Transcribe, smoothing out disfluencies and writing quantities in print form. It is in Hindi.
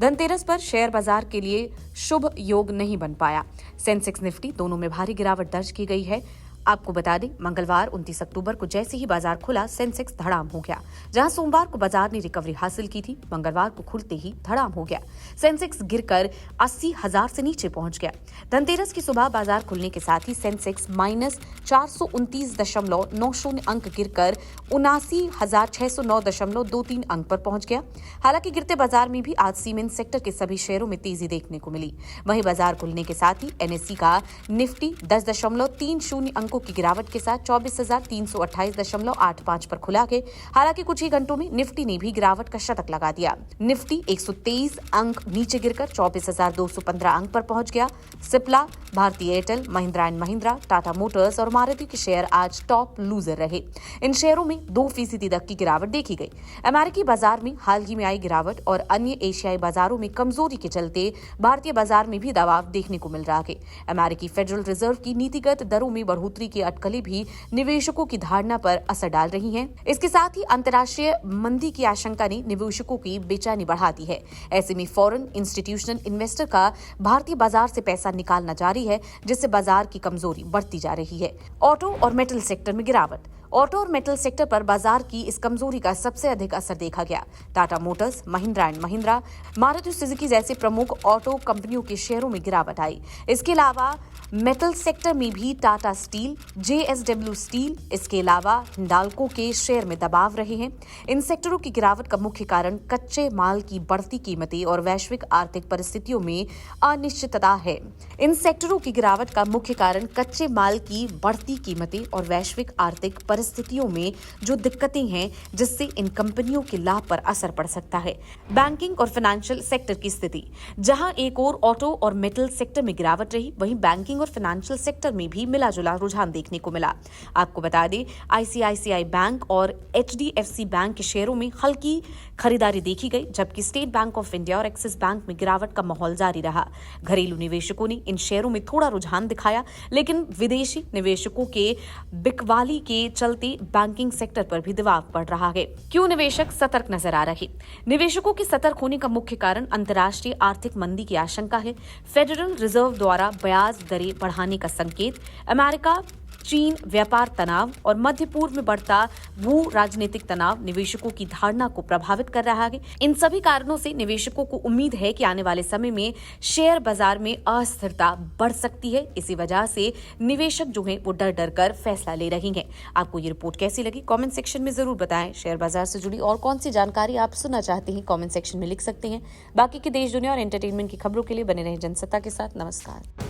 धनतेरस पर शेयर बाजार के लिए शुभ योग नहीं बन पाया। सेंसेक्स निफ्टी दोनों में भारी गिरावट दर्ज की गई है। आपको बता दें, मंगलवार 29 अक्टूबर को जैसे ही बाजार खुला, सेंसेक्स धड़ाम हो गया। जहां सोमवार को बाजार ने रिकवरी हासिल की थी, मंगलवार को खुलते ही धड़ाम हो गया। सेंसेक्स गिरकर 80,000 से नीचे पहुंच गया। धनतेरस की सुबह बाजार खुलने के साथ ही सेंसेक्स -429.90 अंक गिरकर 79,609.23 अंक पर पहुंच गया। हालांकि गिरते बाजार में भी आज सीमेंट सेक्टर के सभी शेयरों में तेजी देखने को मिली। वहीं बाजार खुलने के साथ ही एनएसई का निफ्टी 10.30 अंकों की गिरावट के साथ 24,328.85 पर खुला है। हालांकि कुछ ही घंटों में निफ्टी ने भी गिरावट का शतक लगा दिया। निफ्टी 123 अंक नीचे गिरकर 24,215 अंक पर पहुंच गया। सिप्ला, भारतीय Airtel, Mahindra and Mahindra, Tata Motors और मारुति के शेयर आज टॉप लूजर रहे। इन शेयरों में 2% तक की गिरावट देखी गई। अमेरिकी बाजार में हाल ही में आई गिरावट और अन्य एशियाई बाजारों में कमजोरी के चलते भारतीय बाजार में भी दबाव देखने को मिल रहा है। अमेरिकी फेडरल रिजर्व की नीतिगत दरों में बढ़ोतरी की अटकलें भी निवेशकों की धारणा पर असर डाल रही हैं। इसके साथ ही अंतर्राष्ट्रीय मंदी की आशंका ने निवेशकों की बेचैनी बढ़ा दी है। ऐसे में फॉरेन इंस्टीट्यूशनल इन्वेस्टर का भारतीय बाजार से पैसा निकालना जारी है, जिससे बाजार की कमजोरी बढ़ती जा रही है। ऑटो और मेटल सेक्टर में गिरावट। ऑटो और मेटल सेक्टर पर बाजार की इस कमजोरी का सबसे अधिक असर देखा गया। Tata Motors, Mahindra and Mahindra, Maruti Suzuki जैसे प्रमुख ऑटो कंपनियों के शेयरों में गिरावट आई। इसके अलावा मेटल सेक्टर में भी टाटा स्टील, जेएसडब्ल्यू स्टील, इसके अलावा हिंडाल्को के शेयर में दबाव रहे हैं। इन सेक्टरों की गिरावट का मुख्य कारण कच्चे माल की बढ़ती कीमतें और वैश्विक आर्थिक परिस्थितियों में अनिश्चितता है। इन सेक्टरों की गिरावट का मुख्य कारण कच्चे माल की बढ़ती कीमतें और वैश्विक आर्थिक परिस्थितियों में जो दिक्कतें हैं, जिससे इन कंपनियों के लाभ पर असर पड़ सकता है। बैंकिंग और फाइनेंशियल सेक्टर की स्थिति। जहां एक और ऑटो और मेटल सेक्टर में गिरावट रही, वहीं बैंकिंग और फाइनेंशियल सेक्टर में भी मिला-जुला रुझान देखने को मिला। आपको बता दें, आईसीआईसीआई बैंक और एचडीएफसी बैंक के शेयरों में हल्की खरीदारी देखी गई, जबकि स्टेट बैंक ऑफ इंडिया और एक्सिस बैंक में गिरावट का माहौल जारी रहा। घरेलू निवेशकों ने इन शेयरों में थोड़ा रुझान दिखाया, लेकिन विदेशी निवेशकों के बिकवाली के चलते बैंकिंग सेक्टर पर भी दबाव पड़ रहा है। क्यों निवेशक सतर्क नजर आ रहे? निवेशकों के सतर्क होने का मुख्य कारण अंतर्राष्ट्रीय आर्थिक मंदी की आशंका है। फेडरल रिजर्व द्वारा ब्याज दरें बढ़ाने का संकेत, अमेरिका चीन व्यापार तनाव और मध्य पूर्व में बढ़ता भू राजनीतिक तनाव निवेशकों की धारणा को प्रभावित कर रहा है। इन सभी कारणों से निवेशकों को उम्मीद है कि आने वाले समय में शेयर बाजार में अस्थिरता बढ़ सकती है। इसी वजह से निवेशक जो हैं वो डर डर कर फैसला ले रहे हैं। आपको ये रिपोर्ट कैसी लगी, कमेंट सेक्शन में जरूर बताएं। शेयर बाजार से जुड़ी और कौन सी जानकारी आप सुनना चाहते हैं, कमेंट सेक्शन में लिख सकते हैं। बाकी के देश दुनिया और एंटरटेनमेंट की खबरों के लिए बने रहें जनसत्ता के साथ। नमस्कार।